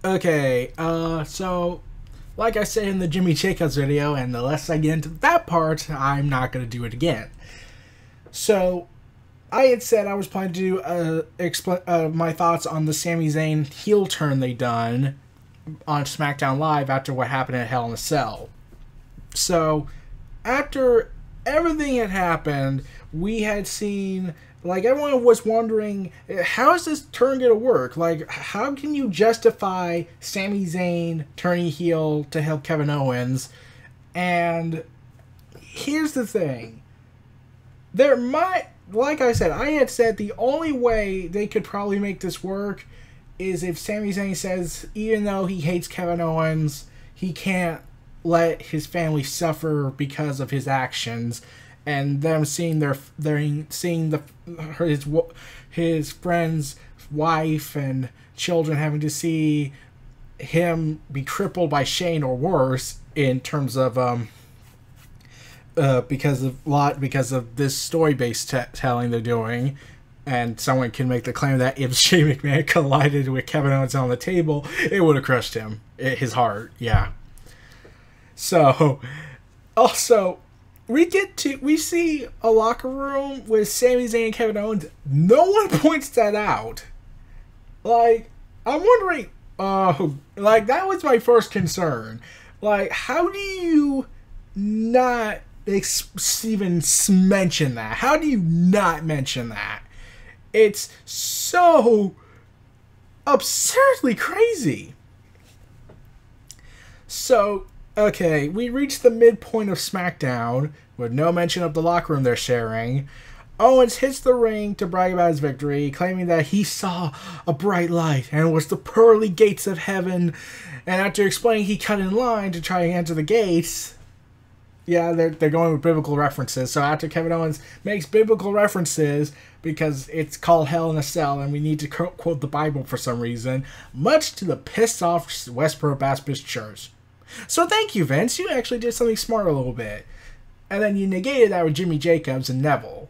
Okay, so, like I said in the Jimmy Jacobs video, and the less I get into that part, I'm not going to do it again. So, I had said I was planning to do explain my thoughts on the Sami Zayn heel turn they done on SmackDown Live after what happened at Hell in a Cell. So, after everything had happened, we had seen, like, everyone was wondering, how is this turn going to work? Like, how can you justify Sami Zayn turning heel to help Kevin Owens? And here's the thing. Like I said, I had said the only way they could probably make this work is if Sami Zayn says, even though he hates Kevin Owens, he can't let his family suffer because of his actions, and them seeing his friend's wife and children having to see him be crippled by Shane or worse in terms of because of this story-based telling they're doing. And someone can make the claim that if Shane McMahon collided with Kevin Owens on the table, it would have crushed him, his heart. Yeah. So, also, we see a locker room with Sami Zayn and Kevin Owens. No one points that out. Like, I'm wondering, like, that was my first concern. Like, how do you not even mention that? How do you not mention that? It's so absurdly crazy. So, okay, we reached the midpoint of SmackDown with no mention of the locker room they're sharing. Owens hits the ring to brag about his victory, claiming that he saw a bright light and it was the pearly gates of heaven. And after explaining he cut in line to try and enter the gates, yeah, they're going with biblical references. So after Kevin Owens makes biblical references, because it's called Hell in a Cell and we need to quote the Bible for some reason, much to the pissed off Westboro Baptist Church. So thank you, Vince. You actually did something smart a little bit. And then you negated that with Jimmy Jacobs and Neville.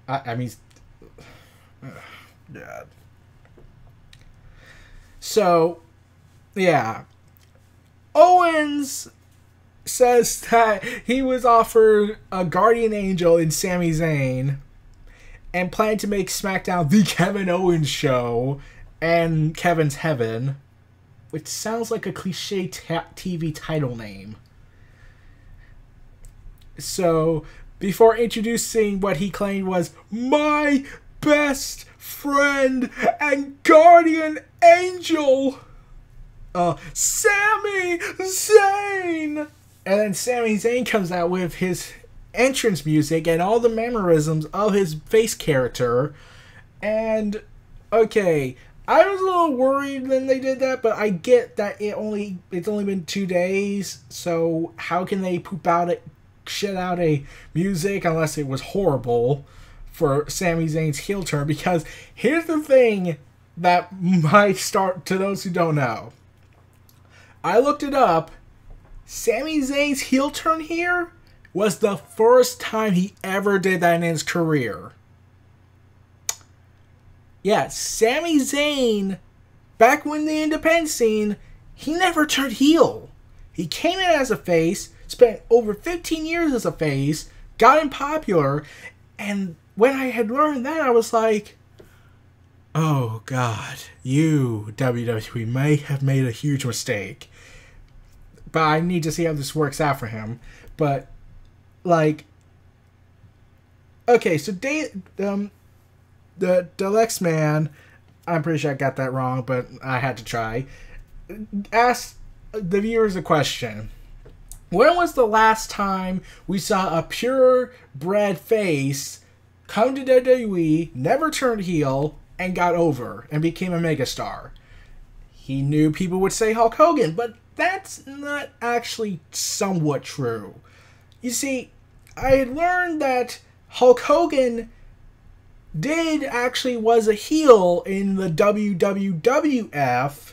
I mean... God. So, yeah. Owens says that he was offered a guardian angel in Sami Zayn and planned to make SmackDown the Kevin Owens show and Kevin's Heaven, which sounds like a cliche TV title name. So, before introducing what he claimed was my best friend and guardian angel, Sami Zayn. And then Sami Zayn comes out with his entrance music and all the mannerisms of his face character. And, okay, I was a little worried when they did that, but I get that it's only been 2 days, so how can they shit out a music unless it was horrible for Sami Zayn's heel turn? Because here's the thing that might start, to those who don't know. I looked it up. Sami Zayn's heel turn here was the first time he ever did that in his career. Yeah, Sami Zayn, back when the independent scene, he never turned heel. He came in as a face, spent over 15 years as a face, got unpopular, and when I had learned that, I was like, oh God, you, WWE, may have made a huge mistake. But I need to see how this works out for him. But, like, okay, so the Lex Man, I'm pretty sure I got that wrong, but I had to try, asked the viewers a question. When was the last time we saw a purebred face come to WWE, never turned heel, and got over, and became a megastar? He knew people would say Hulk Hogan, but that's not actually somewhat true. You see, I had learned that Hulk Hogan was a heel in the WWF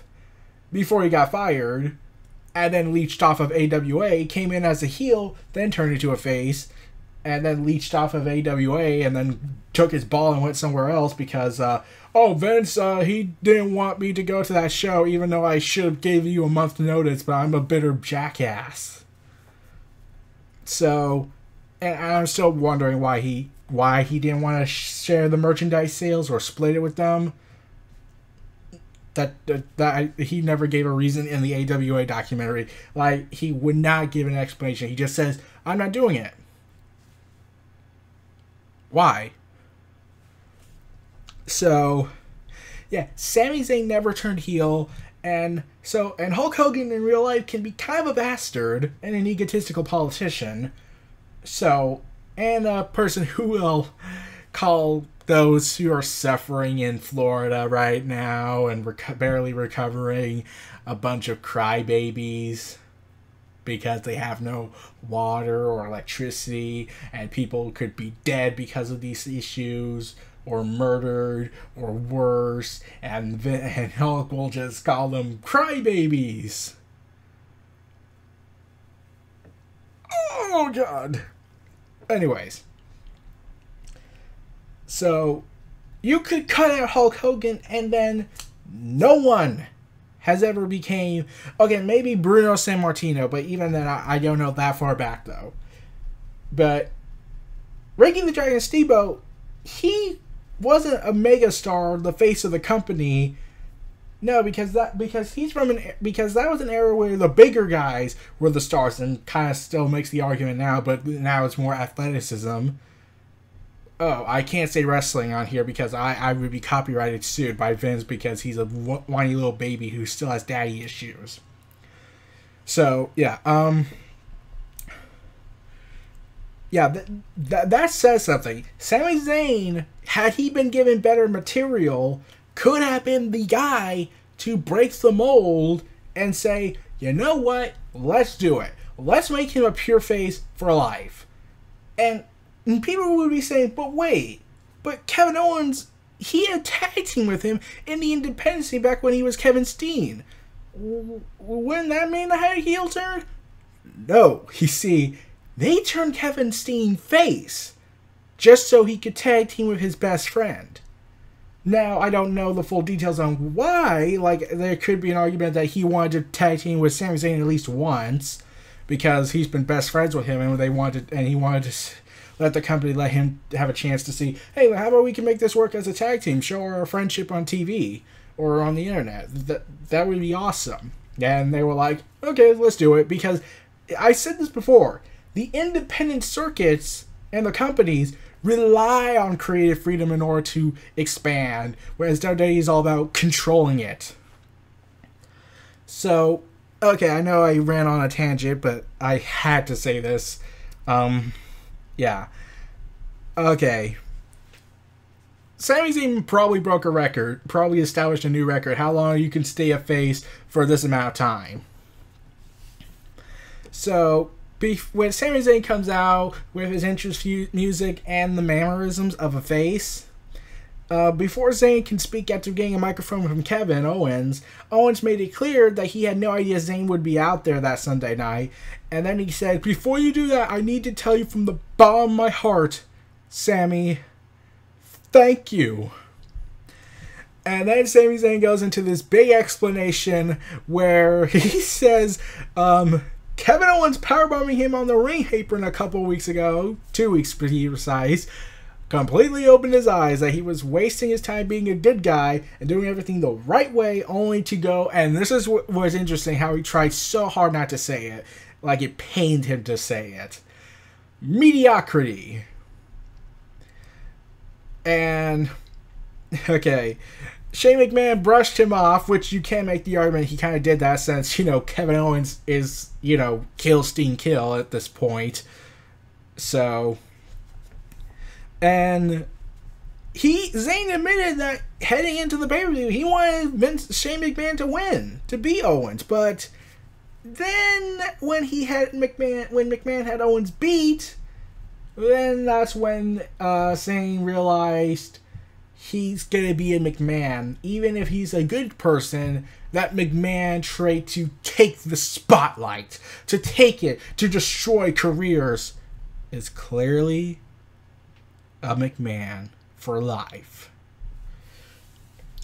before he got fired, and then leached off of AWA, came in as a heel, then turned into a face, and then leached off of AWA and then took his ball and went somewhere else because, oh, Vince, he didn't want me to go to that show even though I should have gave you a month's notice, but I'm a bitter jackass. So, and I'm still wondering why he didn't want to share the merchandise sales or split it with them. That he never gave a reason in the AWA documentary. Like, he would not give an explanation. He just says, I'm not doing it. Why? So, yeah, Sami Zayn never turned heel, and Hulk Hogan in real life can be kind of a bastard and an egotistical politician. So, and a person who will call those who are suffering in Florida right now and barely recovering a bunch of crybabies because they have no water or electricity, and people could be dead because of these issues, or murdered, or worse, and Hulk will just call them crybabies. Oh, God. Anyways. So, you could cut out Hulk Hogan, and then no one has ever became... Okay, maybe Bruno Sammartino, but even then, I don't know that far back, though. But Ricky the Dragon Steamboat, he wasn't a megastar, the face of the company. No, because that was an era where the bigger guys were the stars, and kind of still makes the argument now, but now it's more athleticism. Oh, I can't say wrestling on here because I would be copyrighted sued by Vince because he's a whiny little baby who still has daddy issues. So, yeah, that says something. Sami Zayn, had he been given better material, could have been the guy to break the mold and say, you know what, let's do it. Let's make him a pure face for life. And people would be saying, but wait, but Kevin Owens, he had a tag team with him in the Independence scene back when he was Kevin Steen. Wouldn't that mean I had a heel turn? No, you see, they turned Kevin Steen face just so he could tag team with his best friend. Now, I don't know the full details on why. Like, there could be an argument that he wanted to tag team with Sami Zayn at least once because he's been best friends with him, and he wanted to let the company let him have a chance to see, hey, how about we can make this work as a tag team, show our friendship on TV or on the internet. That would be awesome. And they were like, okay, let's do it, because I said this before, the independent circuits and the companies rely on creative freedom in order to expand, whereas WWE is all about controlling it. So, okay, I know I ran on a tangent, but I had to say this. Yeah. Okay. Sami Zayn probably broke a record, probably established a new record, how long you can stay a face for this amount of time. So, when Sami Zayn comes out with his interest music and the mannerisms of a face, before Zayn can speak after getting a microphone from Kevin Owens, Owens made it clear that he had no idea Zayn would be out there that Sunday night. And then he said, before you do that, I need to tell you from the bottom of my heart, Sammy, thank you. And then Sami Zayn goes into this big explanation where he says, Kevin Owens powerbombing him on the ring apron a couple weeks ago, 2 weeks to be precise, completely opened his eyes that he was wasting his time being a good guy and doing everything the right way, only to go, and this is what was interesting, how he tried so hard not to say it, like it pained him to say it. Mediocrity. And, okay, Shane McMahon brushed him off, which you can make the argument he kind of did that since, Kevin Owens is, kill, Steen, kill at this point. So, and Zayn admitted that heading into the pay-per-view, he wanted Shane McMahon to win, to beat Owens, but then when McMahon had Owens beat, then that's when Zayn realized he's gonna be a McMahon, even if he's a good person. That McMahon trait to take the spotlight, to take it, to destroy careers, is clearly a McMahon for life.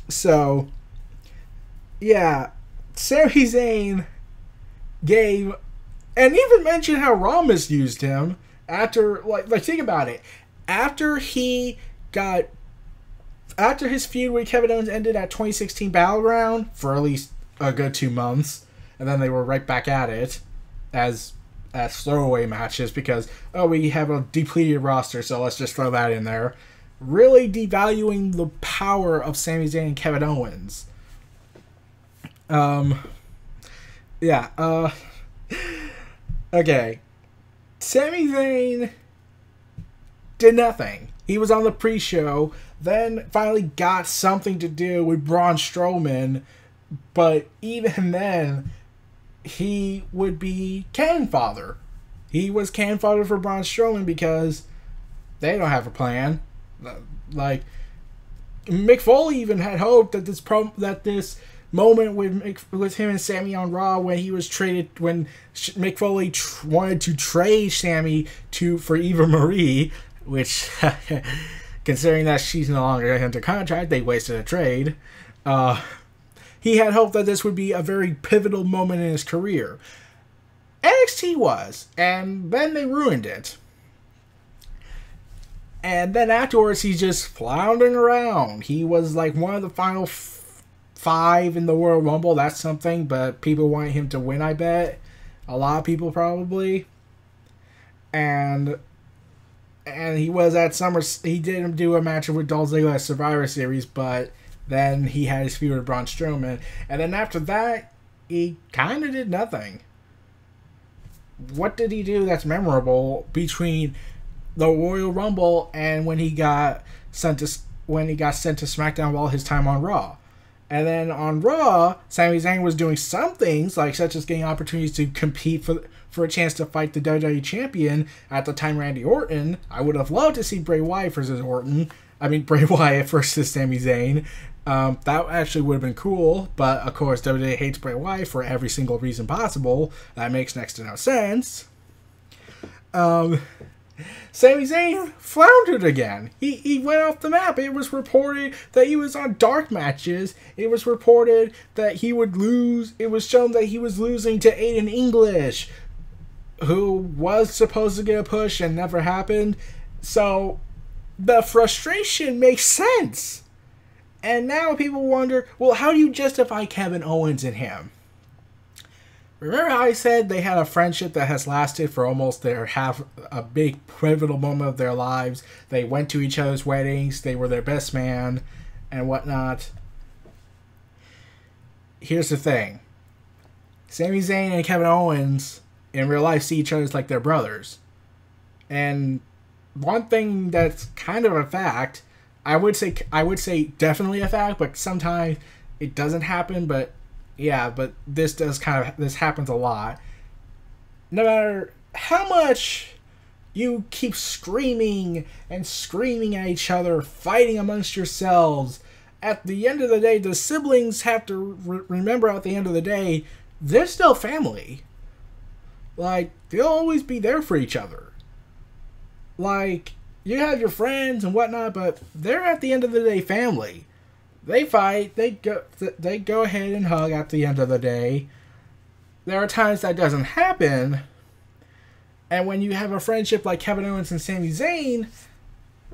So, yeah, Sami Zayn gave, and even mentioned how Raw misused him after, like think about it. After his feud with Kevin Owens ended at 2016 Battleground for at least a good 2 months, and then they were right back at it as throwaway matches because, oh, we have a depleted roster, so let's just throw that in there. Really devaluing the power of Sami Zayn and Kevin Owens. Okay. Sami Zayn did nothing. He was on the pre-show, then finally got something to do with Braun Strowman, but even then, he would be cannon fodder. He was cannon fodder for Braun Strowman because they don't have a plan. Like, Mick Foley even had hoped that this moment with him and Sami on Raw when he was traded, when Mick Foley wanted to trade Sami for Eva Marie, which, considering that she's no longer under contract, they wasted a trade. He had hoped that this would be a very pivotal moment in his career. NXT was, and then they ruined it. And then afterwards, he's just floundering around. He was like one of the final 5 in the Royal Rumble. That's something, but people want him to win, I bet. A lot of people probably. And he was at Summer. He didn't do a match with Dolph Ziggler at Survivor Series, but then he had his feud with Braun Strowman. And then after that, he kind of did nothing. What did he do that's memorable between the Royal Rumble and when he got sent to SmackDown while his time on Raw? And then on Raw, Sami Zayn was doing some things, like such as getting opportunities to compete for a chance to fight the WWE Champion, at the time Randy Orton. I would have loved to see Bray Wyatt versus Sami Zayn. That actually would have been cool, but of course WWE hates Bray Wyatt for every single reason possible. That makes next to no sense. Sami Zayn floundered again. He went off the map. It was reported that he was on dark matches. It was reported that he would lose. It was shown that he was losing to Aiden English, who was supposed to get a push and never happened. So the frustration makes sense. And now people wonder, well, how do you justify Kevin Owens and him? Remember how I said they had a friendship that has lasted for almost a big pivotal moment of their lives? They went to each other's weddings, they were their best man, and whatnot. Here's the thing. Sami Zayn and Kevin Owens in real life see each other as like their brothers. And one thing that's kind of a fact, I would say definitely a fact, but sometimes it doesn't happen, but yeah, but this happens a lot. No matter how much you keep screaming and screaming at each other, fighting amongst yourselves, at the end of the day, the siblings have to remember at the end of the day, they're still family. Like, they'll always be there for each other. Like, you have your friends and whatnot, but they're at the end of the day family. They fight, they go ahead and hug at the end of the day. There are times that doesn't happen, and when you have a friendship like Kevin Owens and Sami Zayn,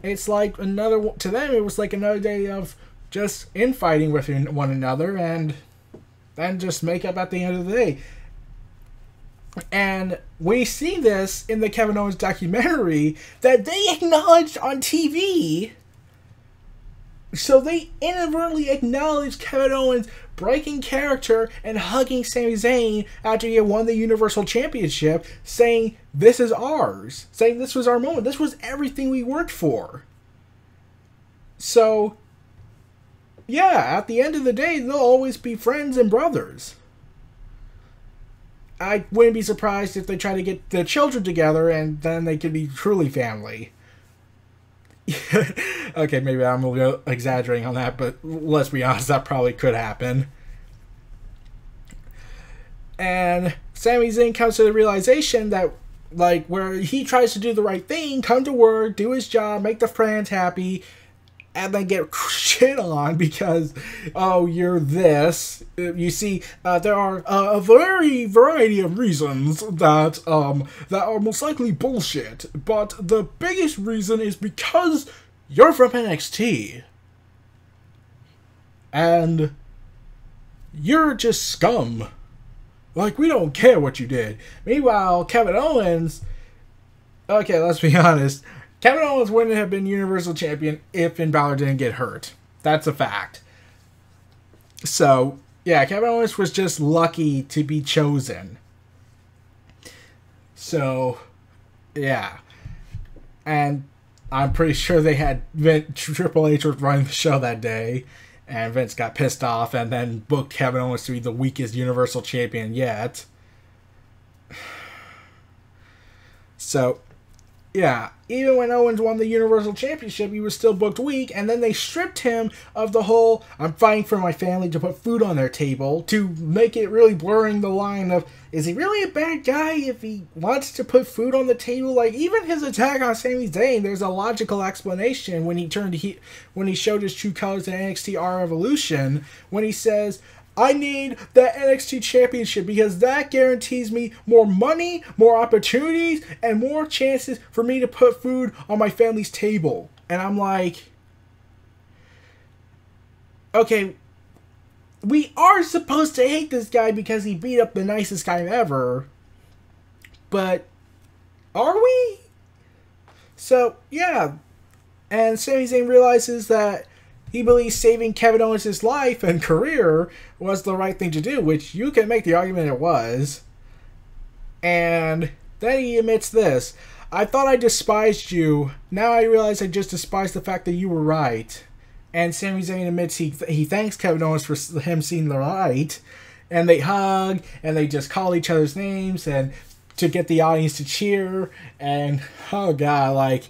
it's like to them it was like another day of just infighting with one another, and then just make up at the end of the day. And we see this in the Kevin Owens documentary that they acknowledged on TV. So they inadvertently acknowledged Kevin Owens breaking character and hugging Sami Zayn after he had won the Universal Championship, saying, "This is ours." Saying this was our moment. This was everything we worked for. So, yeah, at the end of the day, they'll always be friends and brothers. I wouldn't be surprised if they try to get the children together and then they could be truly family. Okay, maybe I'm a little exaggerating on that, but let's be honest, that probably could happen. And Sami Zayn comes to the realization that Like, where he tries to do the right thing, come to work, do his job, make the fans happy, and then get shit on because, oh, you're this. You see, there are a variety of reasons that are most likely bullshit, but the biggest reason is because you're from NXT. And you're just scum. Like, we don't care what you did. Meanwhile, Kevin Owens, okay, let's be honest, Kevin Owens wouldn't have been Universal Champion if Finn Balor didn't get hurt. That's a fact. So, yeah, Kevin Owens was just lucky to be chosen. So, yeah. And I'm pretty sure they had Triple H was running the show that day, and Vince got pissed off and then booked Kevin Owens to be the weakest Universal Champion yet. So, yeah, even when Owens won the Universal Championship, he was still booked weak, and then they stripped him of the whole, I'm fighting for my family to put food on their table, to make it really blurring the line of, is he really a bad guy if he wants to put food on the table? Like, even his attack on Sami Zayn, there's a logical explanation when he showed his true colors in NXT R Evolution, when he says, I need that NXT Championship because that guarantees me more money, more opportunities, and more chances for me to put food on my family's table. And I'm like, okay, we are supposed to hate this guy because he beat up the nicest guy ever, but are we? So, yeah. And Sami Zayn realizes that he believes saving Kevin Owens' life and career was the right thing to do, which you can make the argument it was. And then he admits this. I thought I despised you. Now I realize I just despise the fact that you were right. And Sami Zayn admits he thanks Kevin Owens for him seeing the light. And they hug, and they just call each other's names, and to get the audience to cheer. And, oh god, like,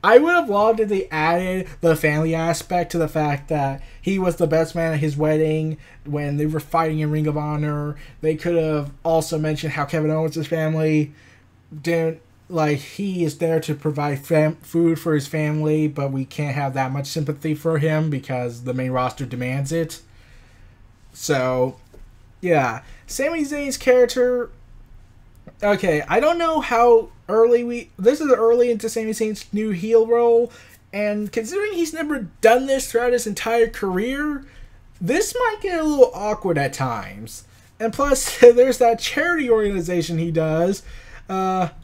I would have loved if they added the family aspect to the fact that he was the best man at his wedding when they were fighting in Ring of Honor. They could have also mentioned how Kevin Owens' family didn't, like, he is there to provide food for his family, but we can't have that much sympathy for him because the main roster demands it. So, yeah. Sami Zayn's character, okay, I don't know how early this is early into Sami Zayn's new heel role, and considering he's never done this throughout his entire career, this might get a little awkward at times. And plus, there's that charity organization he does,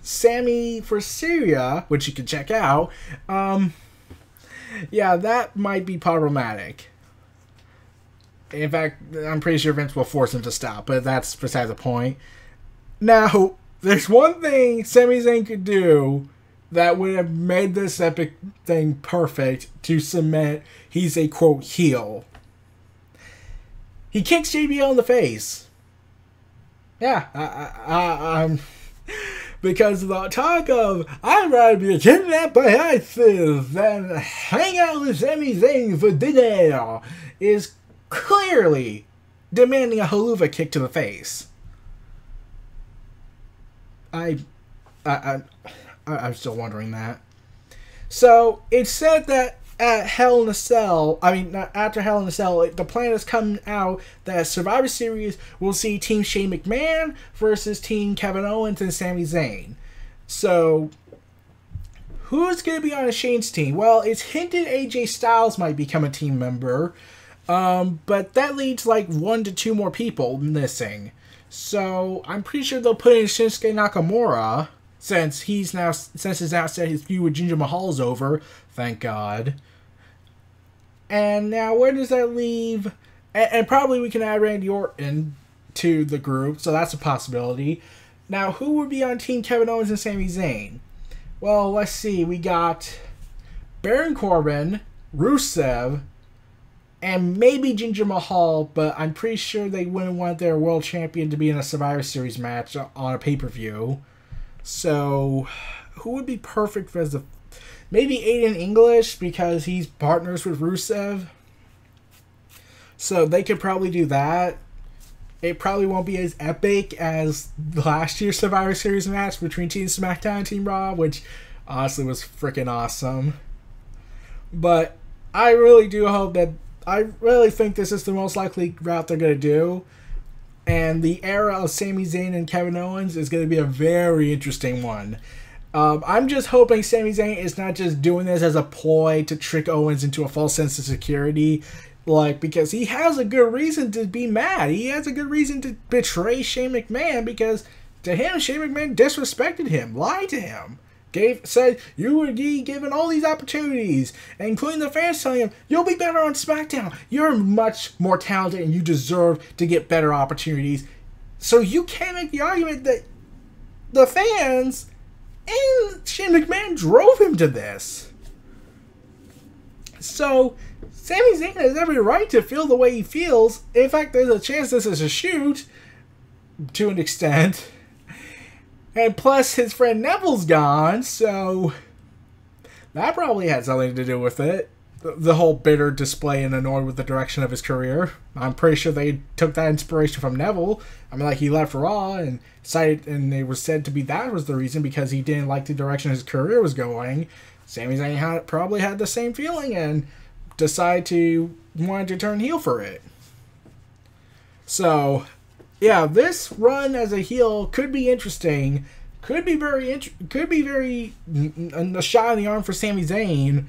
Sammy for Syria, which you can check out. Yeah, that might be problematic. In fact, I'm pretty sure Vince will force him to stop, but that's besides the point. Now, there's one thing Sami Zayn could do that would have made this epic thing perfect to cement he's a, quote, heel. He kicks JBL in the face. Yeah, I'm... Because the talk of, I'd rather be kidnapped by ISIS than hang out with Sami Zayn for dinner is clearly demanding a haluva kick to the face. I'm still wondering that. So, it's said that at Hell in a Cell, after Hell in a Cell, the plan has come out that Survivor Series will see Team Shane McMahon versus Team Kevin Owens and Sami Zayn. So, who's going to be on Shane's team? Well, it's hinted AJ Styles might become a team member, but that leaves like 1 to 2 more people missing. So, I'm pretty sure they'll put in Shinsuke Nakamura, since it's now said his feud with Jinder Mahal is over. Thank God. And now, where does that leave? And probably we can add Randy Orton to the group, so that's a possibility. Now, who would be on Team Kevin Owens and Sami Zayn? Well, let's see. We got Baron Corbin, Rusev, and maybe Jinder Mahal, but I'm pretty sure they wouldn't want their world champion to be in a Survivor Series match on a pay-per-view. So, who would be perfect as the... Maybe Aiden English, because he's partners with Rusev. So, they could probably do that. It probably won't be as epic as last year's Survivor Series match between Team SmackDown and Team Raw, which honestly was freaking awesome. But I really do hope that, I really think this is the most likely route they're going to do. And the era of Sami Zayn and Kevin Owens is going to be a very interesting one. I'm just hoping Sami Zayn is not just doing this as a ploy to trick Owens into a false sense of security. Like, because he has a good reason to be mad. He has a good reason to betray Shane McMahon, because to him, Shane McMahon disrespected him, lied to him. Said you would be given all these opportunities, including the fans telling him, you'll be better on SmackDown. You're much more talented and you deserve to get better opportunities. So you can't make the argument that the fans and Shane McMahon drove him to this. So Sami Zayn has every right to feel the way he feels. In fact, there's a chance this is a shoot, to an extent. And plus, his friend Neville's gone, so that probably had something to do with it. The whole bitter display and annoyed with the direction of his career. I'm pretty sure they took that inspiration from Neville. I mean, like, he left Raw and cited, and it was said to be that was the reason, because he didn't like the direction his career was going. Sami Zayn probably had the same feeling and decided to want to turn heel for it. So, yeah, this run as a heel could be interesting. Could be very a shot in the arm for Sami Zayn.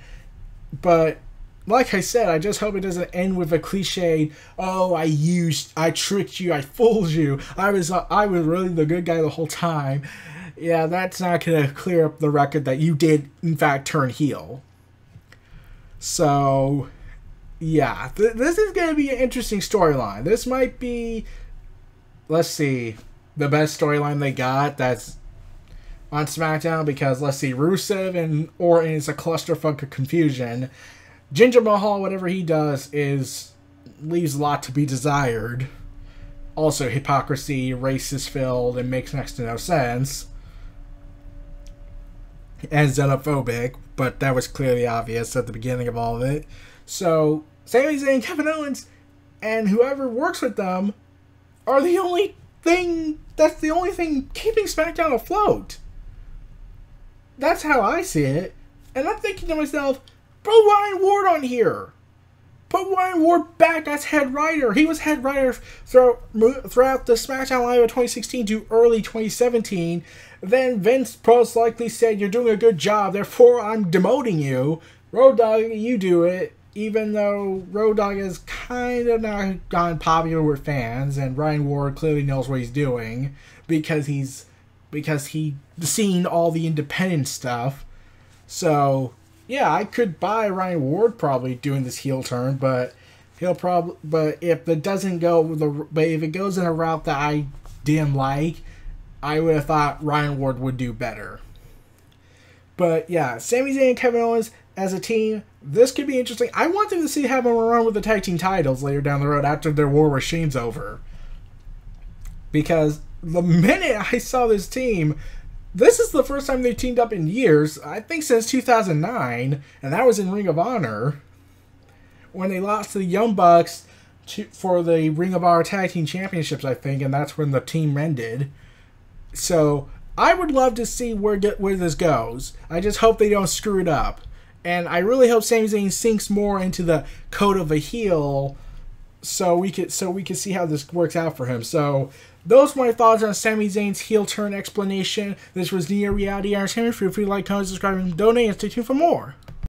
But like I said, I just hope it doesn't end with a cliche, oh, I tricked you, I fooled you, I was really the good guy the whole time. Yeah, that's not going to clear up the record that you did, in fact, turn heel. So, yeah, this is going to be an interesting storyline. This might be, let's see, the best storyline they got that's on SmackDown, because, let's see, Rusev and Orton is a clusterfuck of confusion. Jinder Mahal, whatever he does, leaves a lot to be desired. Also, hypocrisy, racist-filled, and makes next to no sense. And xenophobic, but that was clearly obvious at the beginning of all of it. So, Sami Zayn, Kevin Owens, and whoever works with them are the only thing, that's the only thing keeping SmackDown afloat. That's how I see it. And I'm thinking to myself, put Ryan Ward on here. Put Ryan Ward back as head writer. He was head writer throughout the SmackDown Live of 2016 to early 2017. Then Vince most likely said, you're doing a good job, therefore I'm demoting you. Road Dogg, you do it. Even though Road Dogg has kind of not gone popular with fans, and Ryan Ward clearly knows what he's doing because he's seen all the independent stuff. So yeah, I could buy Ryan Ward probably doing this heel turn, but if it doesn't go if it goes in a route that I didn't like, I would have thought Ryan Ward would do better. But yeah, Sami Zayn and Kevin Owens as a team, this could be interesting. I want them to see have them run with the tag team titles later down the road after their war with Shane's over. Because the minute I saw this team, this is the first time they've teamed up in years, I think since 2009, and that was in Ring of Honor, when they lost to the Young Bucks for the Ring of Honor Tag Team Championships, I think, and that's when the team ended. So, I would love to see where this goes. I just hope they don't screw it up. And I really hope Sami Zayn sinks more into the code of a heel, so we could see how this works out for him. So, those are my thoughts on Sami Zayn's heel turn explanation. This was Near Reality Entertainment. Feel free to like, comment, subscribe, and donate, and stay tuned for more.